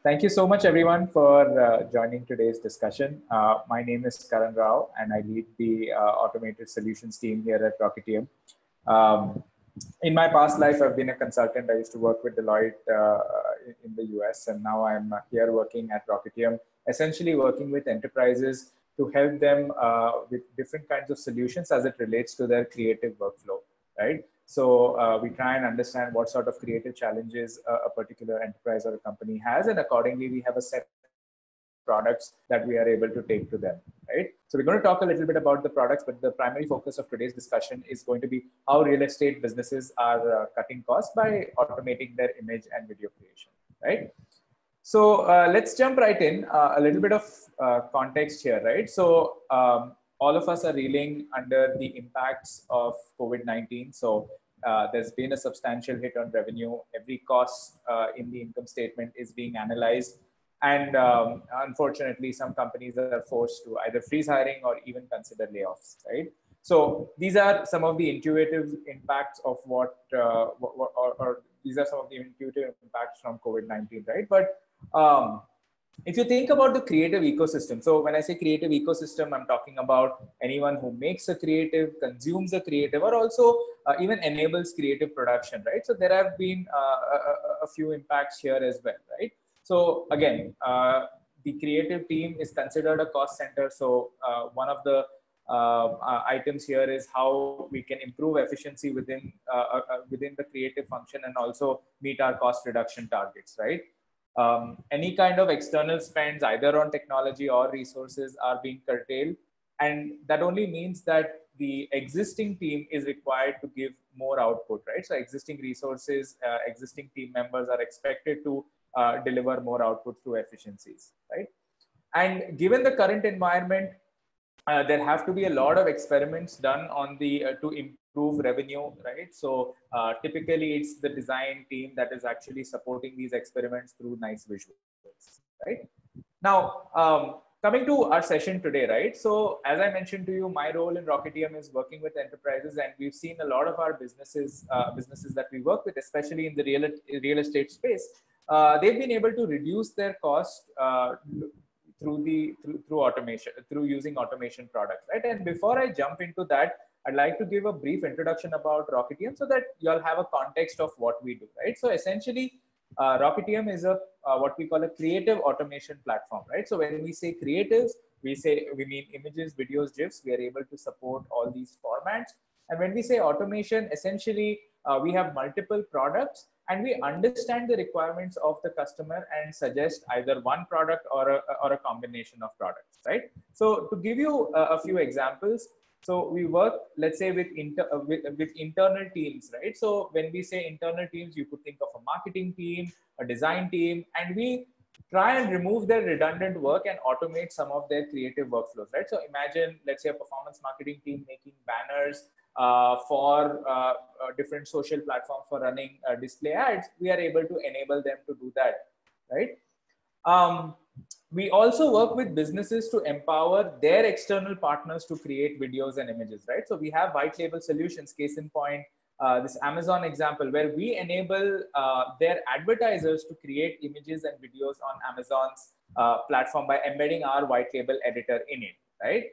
Thank you so much, everyone, for joining today's discussion. My name is Karan Rao, and I lead the automated solutions team here at Rocketium. Um, in my past life, I've been a consultant. I used to work with Deloitte in the US, and now I'm here working at Rocketium, essentially working with enterprises to help them with different kinds of solutions as it relates to their creative workflow, right? So we try and understand what sort of creative challenges a particular enterprise or a company has, and accordingly, we have a set of products that we are able to take to them, right? So we're going to talk a little bit about the products, but the primary focus of today's discussion is going to be how real estate businesses are cutting costs by automating their image and video creation, right? So let's jump right in. A little bit of context here, right? So all of us are reeling under the impacts of COVID-19. So there's been a substantial hit on revenue. Every cost in the income statement is being analyzed. And unfortunately, some companies are forced to either freeze hiring or even consider layoffs, right? So these are some of the intuitive impacts of or these are some of the intuitive impacts from COVID-19, right? But if you think about the creative ecosystem, so when I say creative ecosystem, I'm talking about anyone who makes a creative, consumes a creative, or also even enables creative production, right? So there have been a few impacts here as well, right? So again, the creative team is considered a cost center. So one of the items here is how we can improve efficiency within the creative function and also meet our cost reduction targets, right? Any kind of external spends either on technology or resources are being curtailed, and that only means that the existing team is required to give more output, right? So existing resources, existing team members are expected to deliver more output through efficiencies, right? And given the current environment, there have to be a lot of experiments done on the to improve revenue, right? So typically it's the design team that is actually supporting these experiments through nice visuals, right? Now, coming to our session today, right? So as I mentioned to you, my role in Rocketium is working with enterprises, and we've seen a lot of our businesses that we work with, especially in the real estate space. They've been able to reduce their cost through automation, through using automation products, right? And before I jump into that, I'd like to give a brief introduction about Rocketium so that you'll have a context of what we do, right? So essentially, Rocketium is a what we call a creative automation platform, right? So when we say creatives, we mean images, videos, GIFs. We are able to support all these formats. And when we say automation, essentially we have multiple products, and we understand the requirements of the customer and suggest either one product or a combination of products, right? So to give you a few examples, so we work, let's say, with internal teams, right? So when we say internal teams, you could think of a marketing team, a design team, and we try and remove their redundant work and automate some of their creative workflows, right? So imagine, let's say, a performance marketing team making banners for different social platforms for running display ads. We are able to enable them to do that, right? We also work with businesses to empower their external partners to create videos and images, right? So we have white label solutions, case in point, this Amazon example, where we enable their advertisers to create images and videos on Amazon's platform by embedding our white label editor in it, right?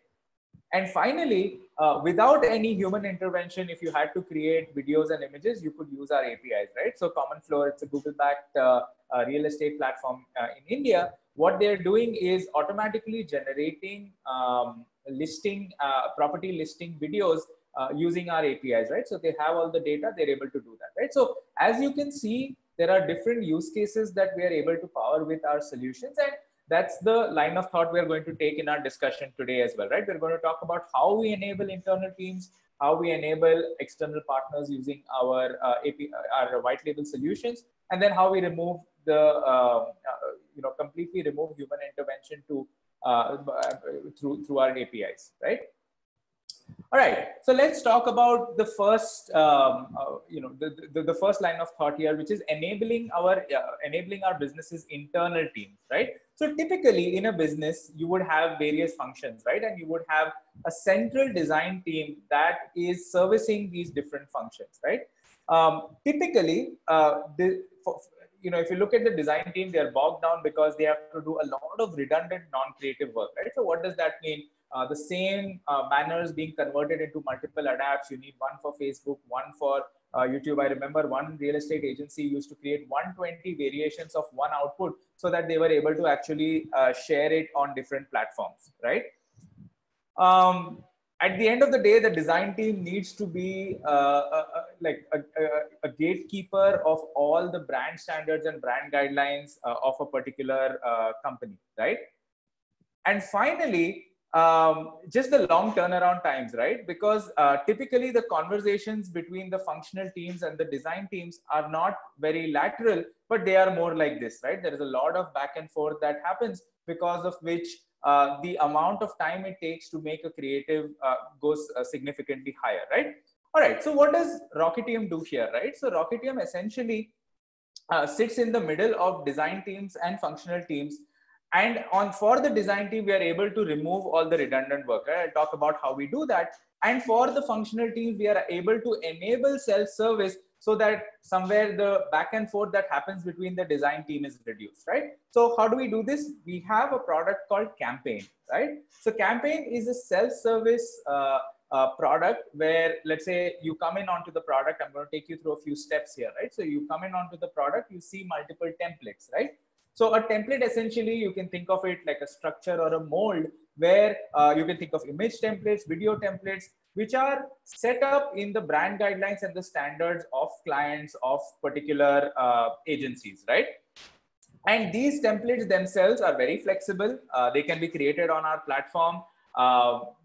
And finally, without any human intervention, if you had to create videos and images, you could use our APIs, right? So Common Floor, it's a Google-backed real estate platform in India. What they're doing is automatically generating property listing videos using our APIs, right? So they have all the data, they're able to do that, right? So as you can see, there are different use cases that we are able to power with our solutions, and that's the line of thought we're going to take in our discussion today as well, right? We're going to talk about how we enable internal teams, how we enable external partners using our our white label solutions, and then how we remove completely remove human intervention through our APIs, right? All right, so let's talk about the first, the first line of thought here, which is enabling our business's internal teams, right? So typically in a business, you would have various functions, right? And you would have a central design team that is servicing these different functions, right? Typically, if you look at the design team, they're bogged down because they have to do a lot of redundant non-creative work, right? So what does that mean? The same banners being converted into multiple adapts. You need one for Facebook, one for YouTube. I remember one real estate agency used to create 120 variations of one output so that they were able to actually share it on different platforms, right? At the end of the day, the design team needs to be like a gatekeeper of all the brand standards and brand guidelines of a particular company, right? And finally, just the long turnaround times, right? Because typically the conversations between the functional teams and the design teams are not very lateral, but they are more like this, right? There is a lot of back and forth that happens, because of which the amount of time it takes to make a creative goes significantly higher, right? All right, so what does Rocketium do here, right? So Rocketium essentially sits in the middle of design teams and functional teams. And for the design team, we are able to remove all the redundant work. Right? I'll talk about how we do that. And for the functional teams, we are able to enable self-service so that somewhere the back and forth that happens between the design team is reduced, right? So how do we do this? We have a product called Campaign, right? So Campaign is a self-service product where, let's say you come in onto the product. I'm going to take you through a few steps here, right? So you come in onto the product, you see multiple templates, right? So a template, essentially, you can think of it like a structure or a mold where you can think of image templates, video templates, which are set up in the brand guidelines and the standards of clients of particular agencies, right? And these templates themselves are very flexible. They can be created on our platform.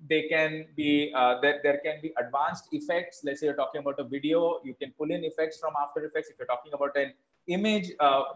They can be, there can be advanced effects. Let's say you're talking about a video, you can pull in effects from After Effects. If you're talking about an image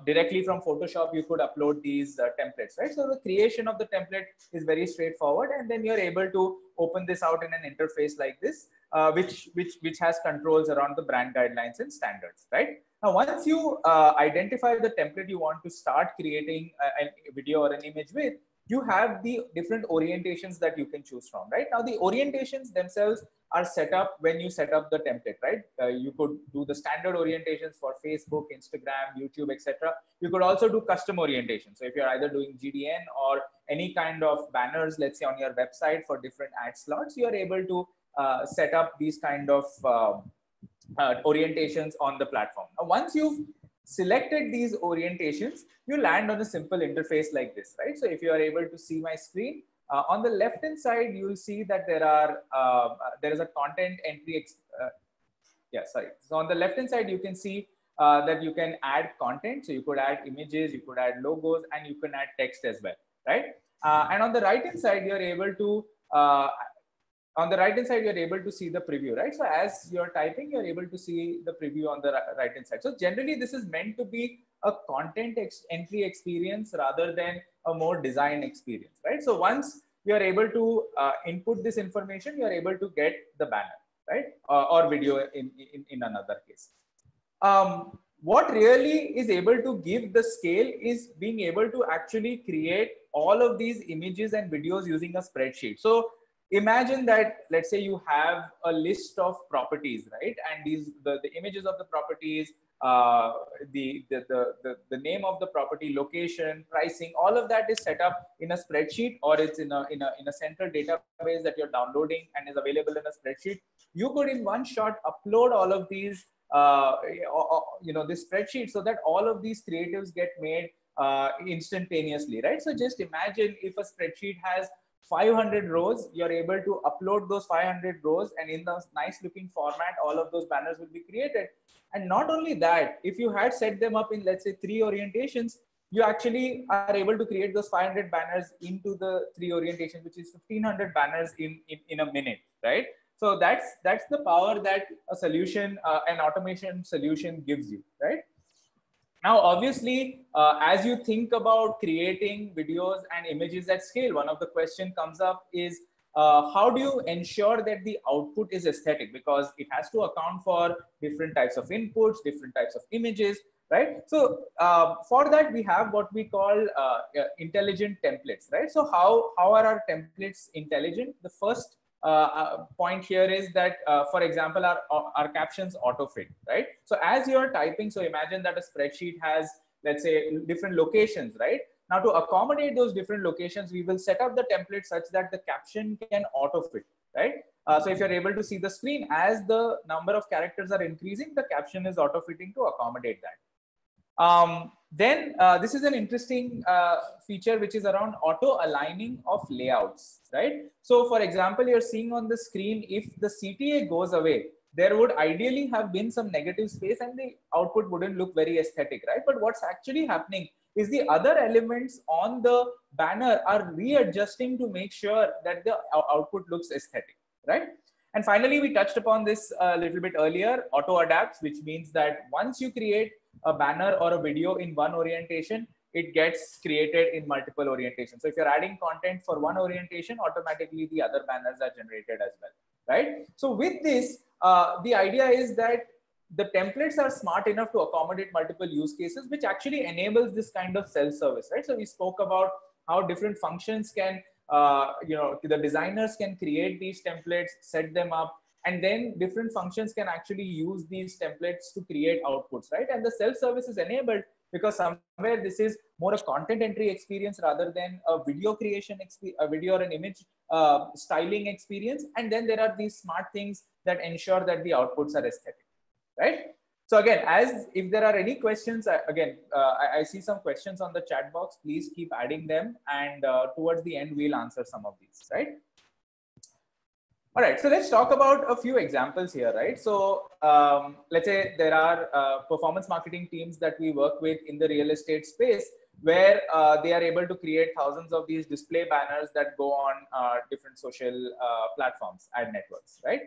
directly from Photoshop, you could upload these templates, right? So the creation of the template is very straightforward, and then you're able to open this out in an interface like this, which has controls around the brand guidelines and standards, right? Now, once you identify the template you want to start creating a video or an image with, you have the different orientations that you can choose from, right? Now, the orientations themselves are set up when you set up the template, right? You could do the standard orientations for Facebook, Instagram, YouTube, etc. You could also do custom orientation. So if you're either doing GDN or any kind of banners, let's say on your website for different ad slots, you are able to set up these kind of orientations on the platform. Now, once you've selected these orientations, you land on a simple interface like this, right? So if you are able to see my screen, on the left hand side, you will see that there is a content entry. So on the left hand side, you can see that you can add content. So you could add images, you could add logos, and you can add text as well, right? And on the right hand side, you're able to you're able to see the preview, right? So as you're typing, you're able to see the preview on the right hand side. So generally, this is meant to be a content entry experience rather than a more design experience, right? So once you're able to input this information, you're able to get the banner, right? Or video in another case. What really is able to give the scale is being able to actually create all of these images and videos using a spreadsheet. So imagine that, let's say you have a list of properties, right? And the images of the properties, the name of the property, location, pricing, all of that is set up in a spreadsheet, or it's in a central database that you're downloading and is available in a spreadsheet. You could in one shot upload all of these, this spreadsheet, so that all of these creatives get made instantaneously, right? So just imagine if a spreadsheet has 500 rows, you're able to upload those 500 rows, and in the nice looking format, all of those banners will be created. And not only that, if you had set them up in, let's say, 3 orientations, you actually are able to create those 500 banners into the 3 orientations, which is 1500 banners in a minute, right? So that's the power that a solution, an automation solution gives you, right? Now, obviously, as you think about creating videos and images at scale, one of the questions comes up is, how do you ensure that the output is aesthetic? Because it has to account for different types of inputs, different types of images, right? So for that, we have what we call intelligent templates, right? So how are our templates intelligent? The first point here is that, for example, our captions autofit, right? So as you're typing, so imagine that a spreadsheet has let's say, different locations, right? Now, to accommodate those different locations, we will set up the template such that the caption can auto fit, right? So if you're able to see the screen, as the number of characters are increasing, the caption is auto fitting to accommodate that. Then this is an interesting feature which is around auto aligning of layouts, right? So for example, you're seeing on the screen, if the CTA goes away, there would ideally have been some negative space and the output wouldn't look very aesthetic, right? But what's actually happening is the other elements on the banner are readjusting to make sure that the output looks aesthetic, right? And finally, we touched upon this a little bit earlier, auto adapts, which means that once you create a banner or a video in one orientation, it gets created in multiple orientations. So if you're adding content for one orientation, automatically the other banners are generated as well, right? So with this, the idea is that the templates are smart enough to accommodate multiple use cases, which actually enables this kind of self-service, right? So we spoke about how different functions can, the designers can create these templates, set them up, and then different functions can actually use these templates to create outputs, right? And the self-service is enabled because somewhere this is more a content entry experience rather than a video creation, a video or an image styling experience. And then there are these smart things that ensure that the outputs are aesthetic, right? So again, as if there are any questions, I see some questions on the chat box. Please keep adding them, and towards the end, we'll answer some of these, right? All right, so let's talk about a few examples here, right? So let's say there are performance marketing teams that we work with in the real estate space, where they are able to create thousands of these display banners that go on different social platforms, ad networks, right?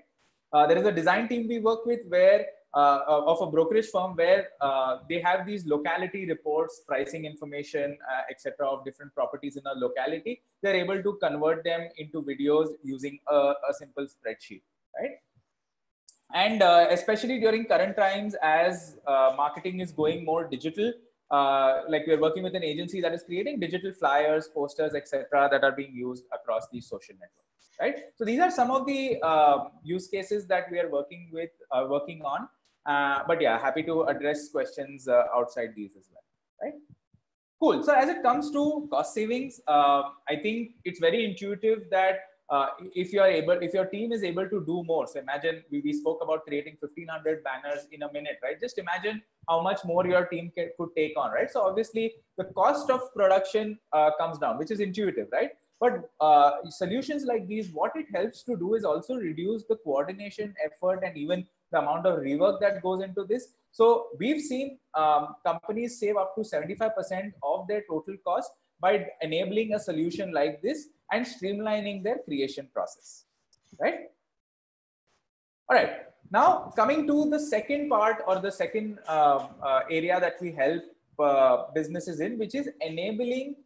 There is a design team we work with where of a brokerage firm where they have these locality reports, pricing information, etc. of different properties in a locality. They're able to convert them into videos using a simple spreadsheet, right? And especially during current times, as marketing is going more digital, like we're working with an agency that is creating digital flyers, posters, etc., that are being used across these social networks, right? So these are some of the use cases that we are working on. But yeah, happy to address questions outside these as well, right? Cool. So as it comes to cost savings, I think it's very intuitive that if your team is able to do more. So imagine we spoke about creating 1,500 banners in a minute, right? Just imagine how much more your team could take on, right? So obviously the cost of production comes down, which is intuitive, right? But solutions like these, what it helps to do is also reduce the coordination effort and even the amount of rework that goes into this. So we've seen companies save up to 75% of their total cost by enabling a solution like this and streamlining their creation process, right? All right, now coming to the second part, or the second area that we help businesses in, which is enabling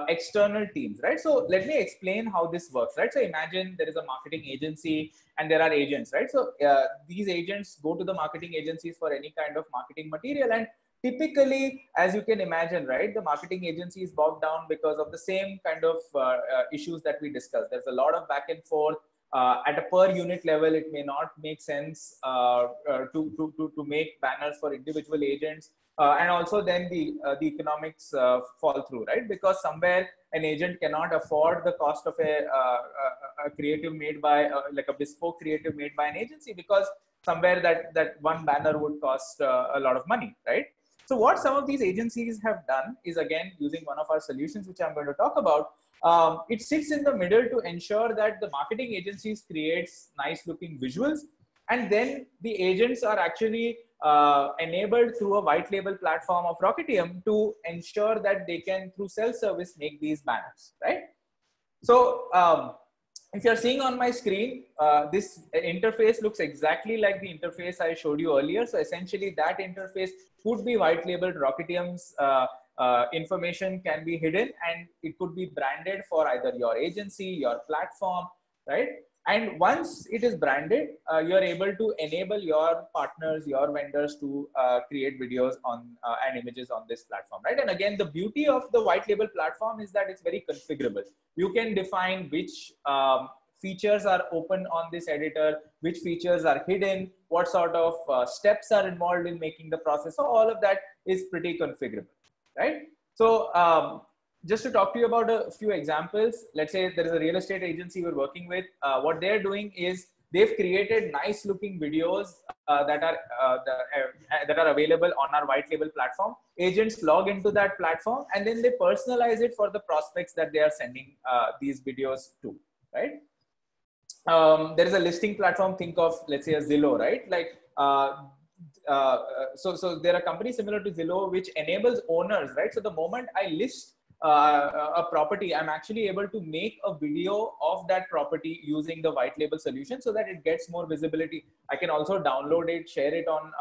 external teams, right? So let me explain how this works, right? So imagine there is a marketing agency and there are agents, right? So these agents go to the marketing agencies for any kind of marketing material, and typically, as you can imagine, right, the marketing agency is bogged down because of the same kind of issues that we discussed. There's a lot of back and forth. At a per unit level, it may not make sense to make banners for individual agents. And also then the economics fall through, right? Because somewhere an agent cannot afford the cost of a creative made by, like a bespoke creative made by an agency, because somewhere that one banner would cost a lot of money, right? So what some of these agencies have done is, again, using one of our solutions, which I'm going to talk about, it sits in the middle to ensure that the marketing agencies creates nice looking visuals, and then the agents are actually enabled through a white label platform of Rocketium to ensure that they can, through self-service, make these banners, right? So if you're seeing on my screen, this interface looks exactly like the interface I showed you earlier. So essentially that interface could be white labeled. Rocketium's information can be hidden, and it could be branded for either your agency, your platform, right? And once it is branded, you're able to enable your partners, your vendors to create videos on and images on this platform, right? And again, the beauty of the white label platform is that it's very configurable. You can define which features are open on this editor, which features are hidden, what sort of steps are involved in making the process. So all of that is pretty configurable, right? So just to talk to you about a few examples, let's say there is a real estate agency we're working with. What they're doing is they've created nice looking videos that are available on our white label platform. Agents log into that platform and then they personalize it for the prospects that they are sending these videos to, right? There is a listing platform. Think of, let's say, a Zillow, right? Like, so there are companies similar to Zillow which enables owners, right? So the moment I list a property, I'm actually able to make a video of that property using the white label solution so that it gets more visibility. I can also download it, share it on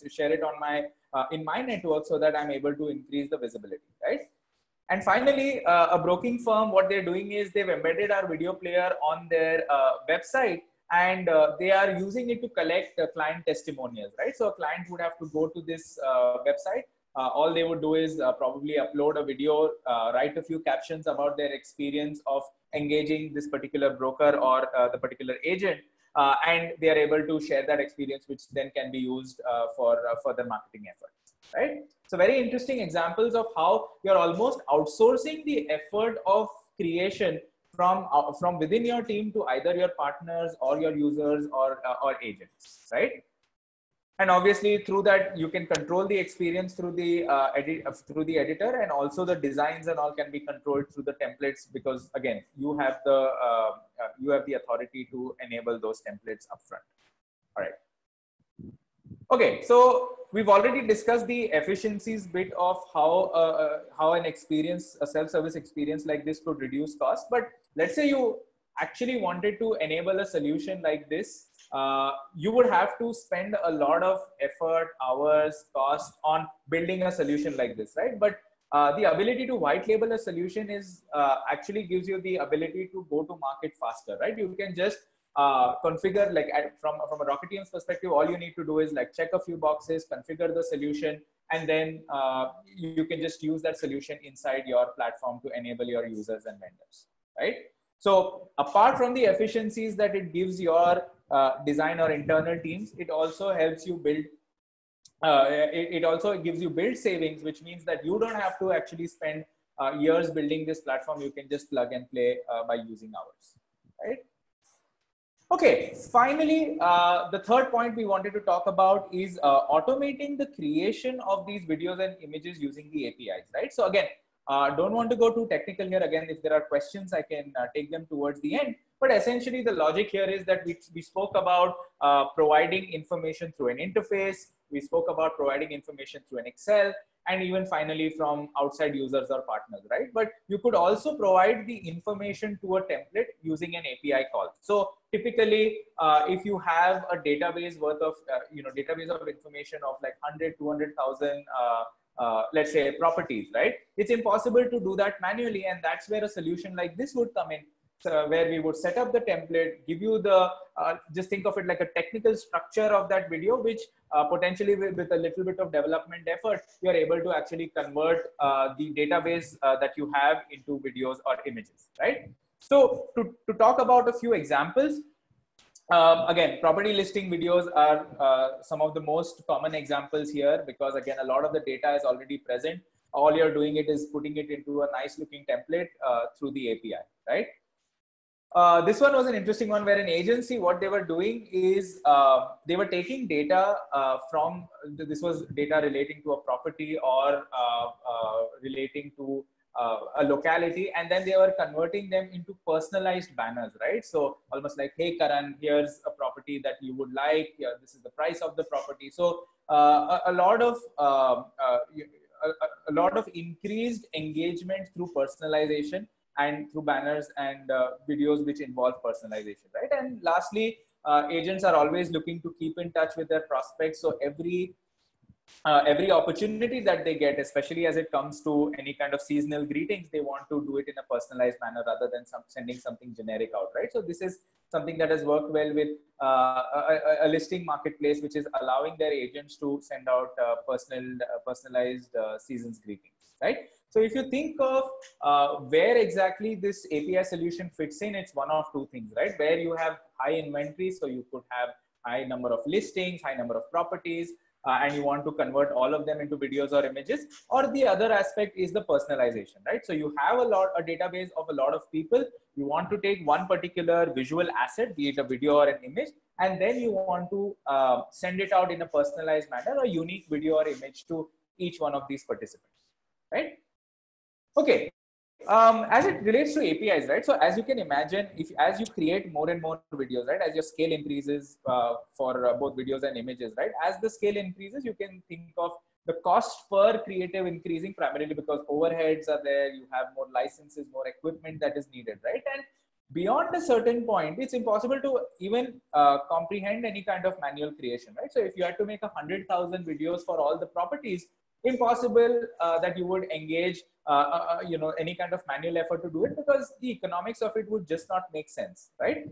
share it on my in my network so that I'm able to increase the visibility, right? And finally, a broking firm, what they're doing is they've embedded our video player on their website, and they are using it to collect client testimonials, right? So a client would have to go to this website. All they would do is probably upload a video, write a few captions about their experience of engaging this particular broker or the particular agent, and they are able to share that experience, which then can be used for further marketing efforts, right? So very interesting examples of how you're almost outsourcing the effort of creation from within your team to either your partners or your users or agents, right? And obviously through that you can control the experience through the editor, and also the designs and all can be controlled through the templates, because again you have the authority to enable those templates upfront. All right. Okay, so we've already discussed the efficiencies bit of how a self-service experience like this could reduce cost. But let's say you actually wanted to enable a solution like this, you would have to spend a lot of effort, hours, cost on building a solution like this, right? But the ability to white label a solution is actually gives you the ability to go to market faster, right? You can just configure, like from a Rocketium's perspective, all you need to do is like check a few boxes, configure the solution, and then you can just use that solution inside your platform to enable your users and vendors, right? So apart from the efficiencies that it gives your design or internal teams, it also helps you build it also gives you build savings, which means that you don't have to actually spend years building this platform. You can just plug and play by using ours, right? Okay, finally, the third point we wanted to talk about is automating the creation of these videos and images using the APIs, right? So again, don't want to go too technical here. Again, if there are questions, I can take them towards the end. But essentially, the logic here is that we spoke about providing information through an interface. We spoke about providing information through an Excel, and even finally from outside users or partners, right? But you could also provide the information to a template using an API call. So typically, if you have a database worth of, database of information of like 100, 200,000, let's say properties, right? It's impossible to do that manually. And that's where a solution like this would come in. Where we would set up the template, give you the, just think of it like a technical structure of that video, which potentially with a little bit of development effort, you are able to actually convert the database that you have into videos or images, right? So to talk about a few examples, again, property listing videos are some of the most common examples here, because again, a lot of the data is already present. All you're doing it is putting it into a nice looking template through the API, right? This one was an interesting one, where an agency, what they were doing is they were taking data from, this was data relating to a property or relating to a locality, and then they were converting them into personalized banners, right? So almost like, hey Karan, here's a property that you would like, here, this is the price of the property. So a lot of increased engagement through personalization and through banners and videos which involve personalization, right? And lastly, agents are always looking to keep in touch with their prospects. So every opportunity that they get, especially as it comes to any kind of seasonal greetings, they want to do it in a personalized manner rather than sending something generic out, right? So this is something that has worked well with a listing marketplace, which is allowing their agents to send out personalized seasons greetings, right? So if you think of where exactly this API solution fits in, it's one of two things, right? Where you have high inventory, so you could have high number of listings, high number of properties, and you want to convert all of them into videos or images. Or the other aspect is the personalization, right? So you have a database of a lot of people. You want to take one particular visual asset, be it a video or an image, and then you want to send it out in a personalized manner, a unique video or image to each one of these participants, right? Okay. As it relates to APIs, right? So as you can imagine, as you create more and more videos, right, as your scale increases for both videos and images, right, as the scale increases, you can think of the cost per creative increasing, primarily because overheads are there, you have more licenses, more equipment that is needed, right? And beyond a certain point, it's impossible to even comprehend any kind of manual creation, right? So if you had to make 100,000 videos for all the properties, impossible that you would engage any kind of manual effort to do it, because the economics of it would just not make sense, right?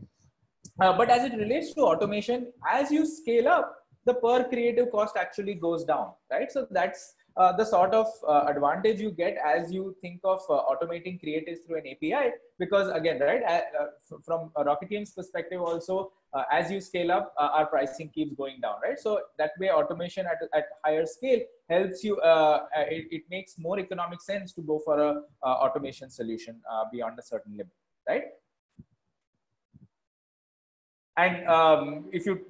But as it relates to automation, as you scale up, the per creative cost actually goes down, right? So that's the sort of advantage you get as you think of automating creatives through an API. Because again, right, from Rocketium's perspective also, as you scale up, our pricing keeps going down, right? So that way, automation at higher scale helps you, it makes more economic sense to go for a automation solution beyond a certain limit, right? And if you,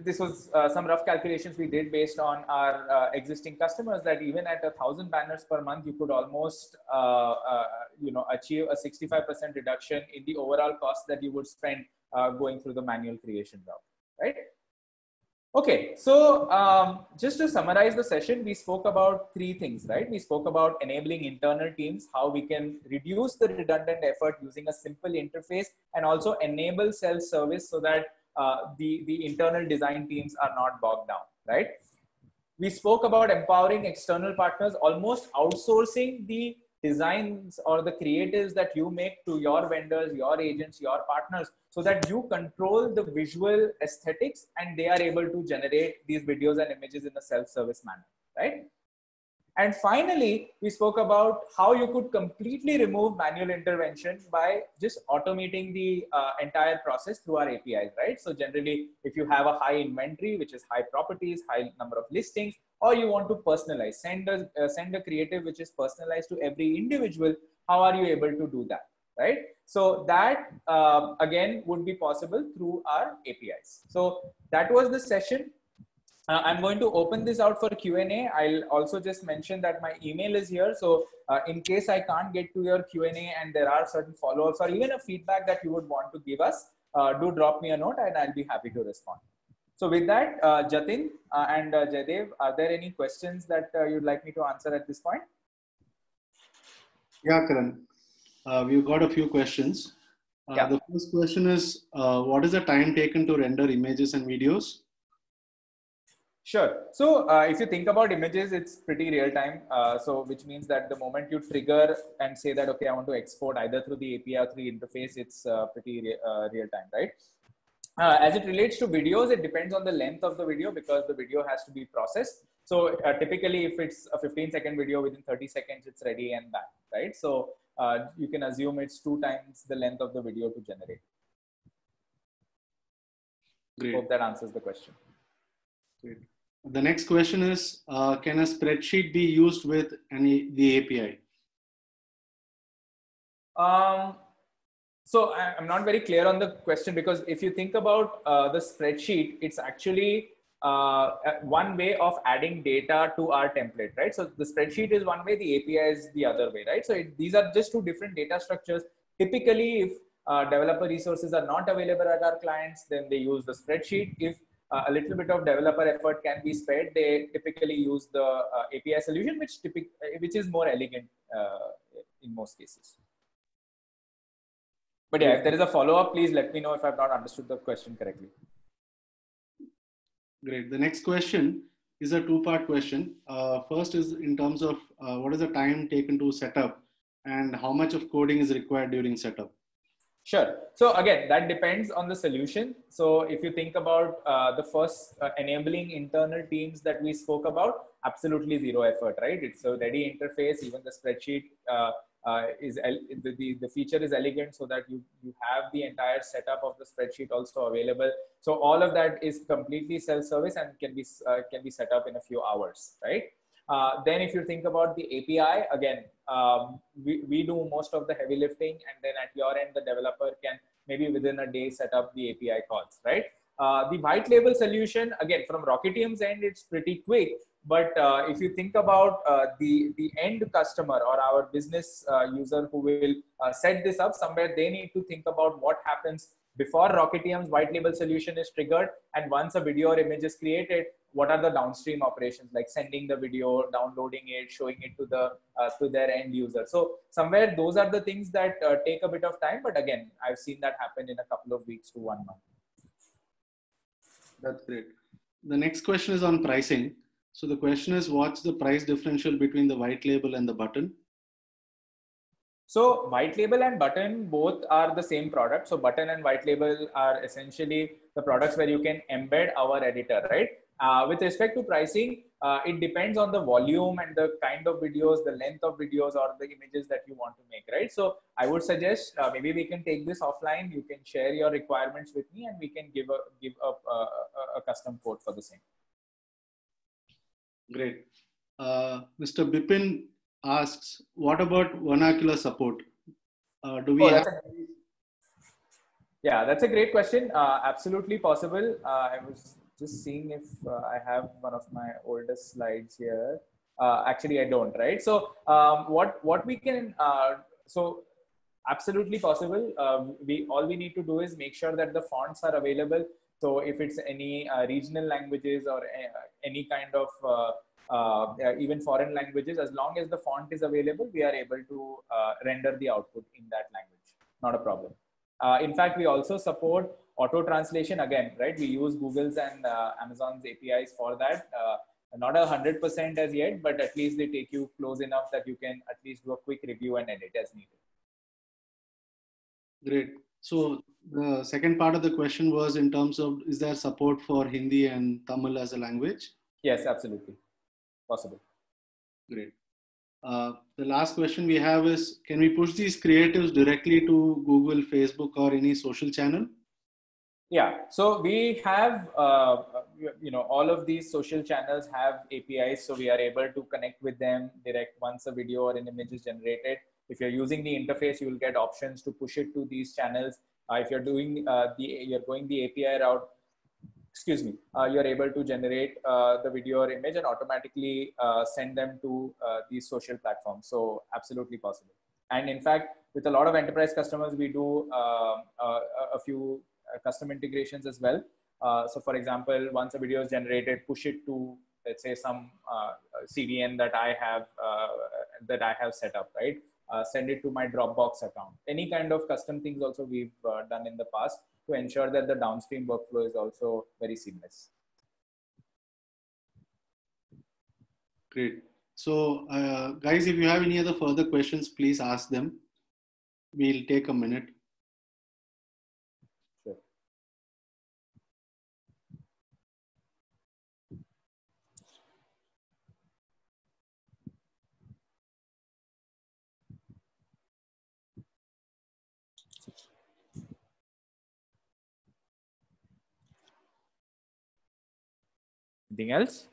this was some rough calculations we did based on our existing customers, that even at 1,000 banners per month, you could almost, achieve a 65% reduction in the overall cost that you would spend going through the manual creation route, right? Okay, so just to summarize the session, we spoke about three things, right? We spoke about enabling internal teams, how we can reduce the redundant effort using a simple interface, and also enable self-service so that the internal design teams are not bogged down, right? We spoke about empowering external partners, almost outsourcing the designs or the creatives that you make to your vendors, your agents, your partners, so that you control the visual aesthetics and they are able to generate these videos and images in a self-service manner, right? And finally, we spoke about how you could completely remove manual intervention by just automating the entire process through our APIs, right? So generally, if you have a high inventory, which is high properties, high number of listings, or you want to personalize, send a creative which is personalized to every individual, how are you able to do that, right? So that again would be possible through our APIs. So that was the session. I'm going to open this out for Q&A. I'll also just mention that my email is here. So in case I can't get to your Q&A and there are certain follow-ups or even a feedback that you would want to give us, do drop me a note and I'll be happy to respond. So with that, Jatin and Jaidev, are there any questions that you'd like me to answer at this point? Yeah, Karan. We've got a few questions. Yeah. The first question is, what is the time taken to render images and videos? Sure. So if you think about images, it's pretty real time. So which means that the moment you trigger and say that, okay, I want to export either through the API or through interface, it's pretty real time, right? As it relates to videos, it depends on the length of the video because the video has to be processed. So typically if it's a 15-second video, within 30 seconds, it's ready and back, right? So you can assume it's 2 times the length of the video to generate. Great. Hope that answers the question. Great. The next question is, can a spreadsheet be used with the API? So I'm not very clear on the question, because if you think about the spreadsheet, it's actually one way of adding data to our template, right? So the spreadsheet is one way, the API is the other way, right? So these are just 2 different data structures. Typically, if developer resources are not available at our clients, then they use the spreadsheet. If a little bit of developer effort can be spared, they typically use the API solution, which is more elegant in most cases. But yeah, if there is a follow-up, please let me know if I've not understood the question correctly. Great. The next question is a 2-part question. First is in terms of what is the time taken to set up and how much of coding is required during setup? Sure. So again, that depends on the solution. So if you think about the first enabling internal teams that we spoke about, absolutely 0 effort, right? It's a ready interface. Even the spreadsheet the feature is elegant so that you have the entire setup of the spreadsheet also available. So all of that is completely self-service and can be set up in a few hours, right? Then if you think about the API, again, we do most of the heavy lifting, and then at your end, the developer can maybe within a day set up the API calls, right? The white label solution, again, from Rocketium's end, it's pretty quick. But if you think about the end customer or our business user who will set this up, somewhere they need to think about what happens before Rocketium's white label solution is triggered, and once a video or image is created, what are the downstream operations like sending the video, downloading it, showing it to their end user. So somewhere those are the things that take a bit of time, but again, I've seen that happen in a couple of weeks to 1 month. That's great. The next question is on pricing. So the question is, what's the price differential between the white label and the button? So white label and button both are the same product. So button and white label are essentially the products where you can embed our editor, right? With respect to pricing, it depends on the volume and the kind of videos, the length of videos or the images that you want to make, right? So I would suggest maybe we can take this offline. You can share your requirements with me and we can give a custom quote for the same. Great. Mr. Bipin asks, what about vernacular support? Do we have... Yeah, that's a great question. Absolutely possible. I was just seeing if I have one of my oldest slides here. Actually, I don't, right? So what we can, so absolutely possible. All we need to do is make sure that the fonts are available. So if it's any regional languages or any kind of even foreign languages, as long as the font is available, we are able to render the output in that language. Not a problem. In fact, we also support auto translation again, right? We use Google's and Amazon's APIs for that. Not 100% as yet, but at least they take you close enough that you can at least do a quick review and edit as needed. Great. So the second part of the question was in terms of, is there support for Hindi and Tamil as a language? Yes, absolutely. Possible. Great. The last question we have is, can we push these creatives directly to Google, Facebook, or any social channel? Yeah, so we have, all of these social channels have APIs, so we are able to connect with them direct once a video or an image is generated. If you're using the interface, you will get options to push it to these channels. If you're doing you're going the API route, excuse me, you're able to generate the video or image and automatically send them to these social platforms. So absolutely possible. And in fact, with a lot of enterprise customers, we do a few custom integrations as well. So for example, once a video is generated, push it to, let's say, some CDN that I have set up, right? Send it to my Dropbox account. Any kind of custom things also we've done in the past to ensure that the downstream workflow is also very seamless. Great. So guys, if you have any other further questions, please ask them. We'll take a minute. Sure. Anything else?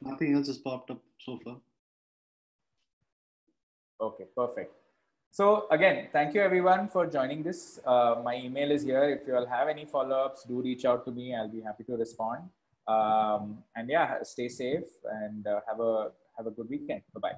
Nothing else has popped up so far. Okay, perfect. So again, thank you everyone for joining this. My email is here. If you all have any follow-ups, do reach out to me. I'll be happy to respond. And yeah, stay safe and have a good weekend. Bye-bye.